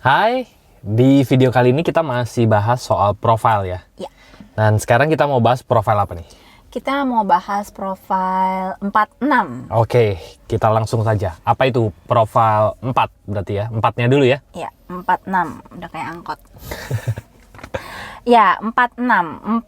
Hai, di video kali ini kita masih bahas soal profil ya. Ya. Dan sekarang kita mau bahas profil apa nih? Kita mau bahas profil 46. Oke, kita langsung saja. Apa itu profil 4 berarti ya? 4-nya dulu ya? Ya, 46. Udah kayak angkot. Ya, 46.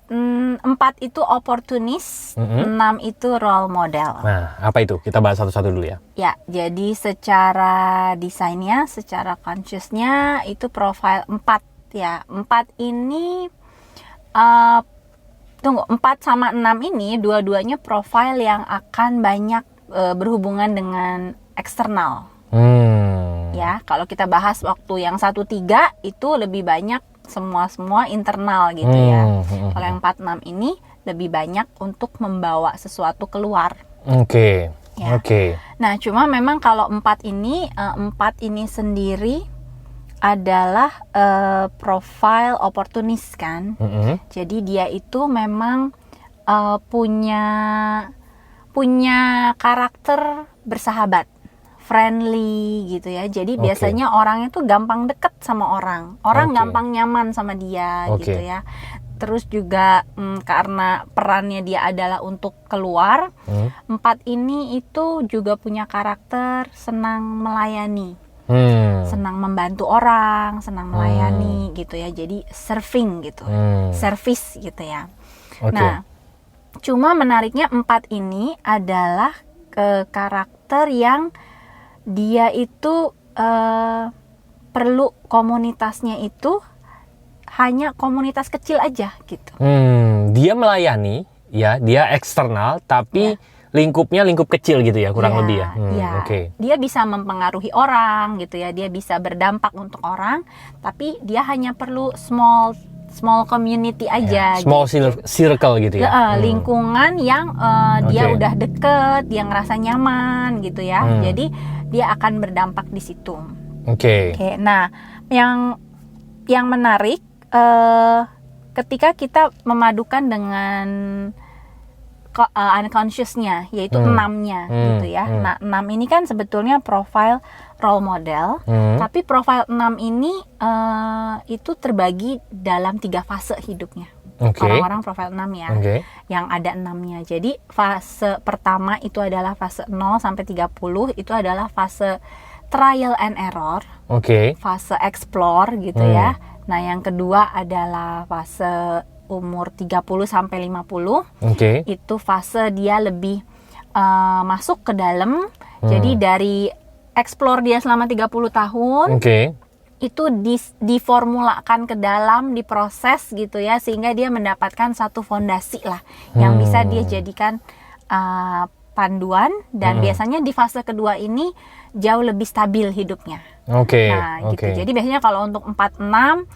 4 itu oportunis, 6 itu role model. Nah, apa itu? Kita bahas satu-satu dulu ya. Ya, jadi secara desainnya, secara consciousnya itu profil 4 ya. 4 ini 4 sama 6 ini dua-duanya profil yang akan banyak berhubungan dengan eksternal. Ya, kalau kita bahas waktu yang 1-3 itu lebih banyak semua internal gitu ya. Kalau yang 4-6 ini lebih banyak untuk membawa sesuatu keluar. Oke. Ya. Oke. Nah, cuma memang kalau 4 ini sendiri adalah profil oportunis kan. Jadi dia itu memang punya karakter bersahabat, friendly gitu ya. Jadi biasanya orangnya tuh gampang deket sama orang gampang nyaman sama dia gitu ya. Terus juga karena perannya dia adalah untuk keluar, 4 ini itu juga punya karakter senang melayani, senang membantu orang, senang melayani gitu ya. Jadi serving gitu, service gitu ya. Nah, cuma menariknya 4 ini adalah karakter yang dia itu perlu komunitasnya itu hanya komunitas kecil aja gitu. Dia melayani, ya, dia eksternal, tapi lingkupnya lingkup kecil gitu ya, kurang lebih ya. Dia bisa mempengaruhi orang gitu ya, dia bisa berdampak untuk orang, tapi dia hanya perlu small community aja. Small circle gitu ya. Lingkungan yang dia udah deket, dia ngerasa nyaman gitu ya. Jadi dia akan berdampak di situ. Oke. Nah, yang menarik ketika kita memadukan dengan unconsciousnya, yaitu 6-nya gitu ya. Nah, 6 ini kan sebetulnya profil role model, tapi profil 6 ini itu terbagi dalam 3 fase hidupnya. Orang-orang profil 6 ya, yang ada 6-nya. Jadi fase pertama itu adalah fase 0 sampai 30, itu adalah fase trial and error, fase explore gitu ya. Nah, yang kedua adalah fase umur 30 sampai 50. Itu fase dia lebih masuk ke dalam. Jadi dari explore dia selama 30 tahun. Itu diformulakan ke dalam, diproses gitu ya, sehingga dia mendapatkan satu fondasi lah yang bisa dia jadikan panduan, dan biasanya di fase kedua ini jauh lebih stabil hidupnya. Gitu. Jadi biasanya kalau untuk 46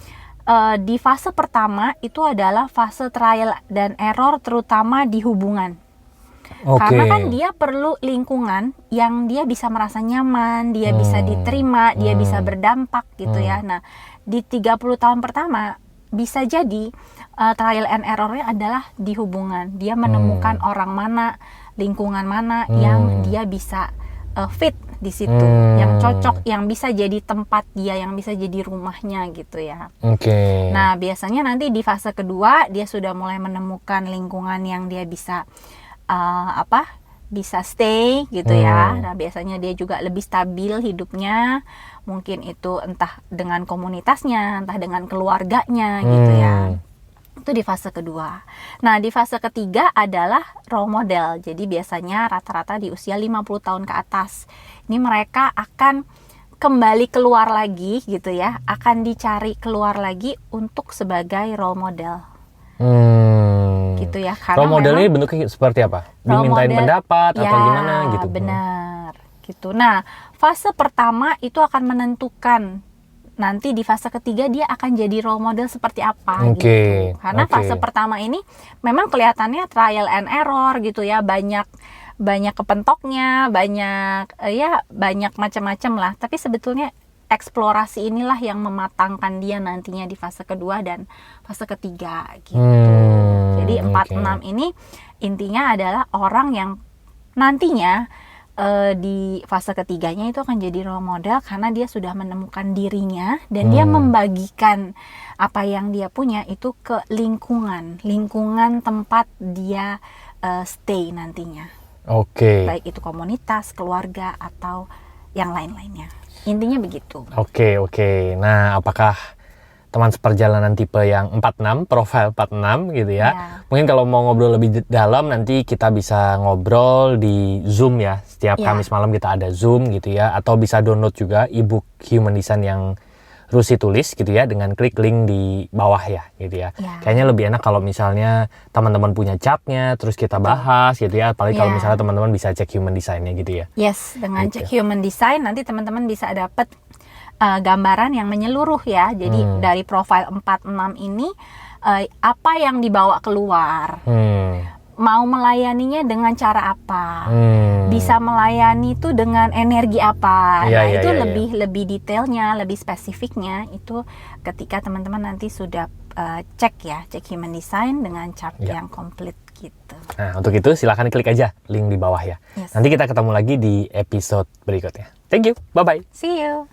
di fase pertama itu adalah fase trial dan error, terutama di hubungan. Karena kan dia perlu lingkungan yang dia bisa merasa nyaman, dia bisa diterima, dia bisa berdampak gitu ya. Nah, di 30 tahun pertama bisa jadi trial and errornya adalah di hubungan. Dia menemukan orang mana, lingkungan mana yang dia bisa fit di situ, yang cocok, yang bisa jadi tempat dia, yang bisa jadi rumahnya gitu ya. Nah, biasanya nanti di fase kedua dia sudah mulai menemukan lingkungan yang dia bisa bisa stay gitu ya. Nah, biasanya dia juga lebih stabil hidupnya, mungkin itu entah dengan komunitasnya, entah dengan keluarganya gitu ya. Itu di fase kedua. Nah, di fase ketiga adalah role model. Jadi biasanya rata-rata di usia 50 tahun ke atas. Ini mereka akan kembali keluar lagi gitu ya, akan dicari keluar lagi untuk sebagai role model. Gitu ya. Role model ini bentuknya seperti apa? Dimintain pendapat atau gimana gitu? Benar. Gitu. Nah, fase pertama itu akan menentukan nanti di fase ketiga dia akan jadi role model seperti apa gitu. Karena fase pertama ini memang kelihatannya trial and error gitu ya, banyak kepentoknya, banyak macam-macam lah. Tapi sebetulnya eksplorasi inilah yang mematangkan dia nantinya di fase kedua dan fase ketiga gitu. Jadi 46 ini intinya adalah orang yang nantinya di fase ketiganya itu akan jadi role model karena dia sudah menemukan dirinya dan dia membagikan apa yang dia punya itu ke lingkungan tempat dia stay nantinya. Oke. Baik itu komunitas, keluarga atau yang lain-lainnya. Intinya begitu. Oke. Nah, apakah teman seperjalanan tipe yang 46, profil 46 gitu ya. Mungkin kalau mau ngobrol lebih dalam nanti kita bisa ngobrol di Zoom ya. Setiap Kamis malam kita ada Zoom gitu ya. Atau bisa download juga ebook Human Design yang Rusi tulis gitu ya dengan klik link di bawah ya gitu ya. Kayaknya lebih enak kalau misalnya teman-teman punya chartnya terus kita bahas gitu ya. Apalagi kalau misalnya teman-teman bisa cek Human Design-nya gitu ya. Yes, dengan cek Human Design nanti teman-teman bisa dapat gambaran yang menyeluruh ya. Jadi dari profil 46 ini apa yang dibawa keluar, mau melayaninya dengan cara apa, bisa melayani itu dengan energi apa. Itu lebih detailnya, lebih spesifiknya itu ketika teman-teman nanti sudah cek Human Design dengan chart yang komplit gitu. Nah, untuk itu silahkan klik aja link di bawah ya. Nanti kita ketemu lagi di episode berikutnya. Thank you, bye-bye. See you.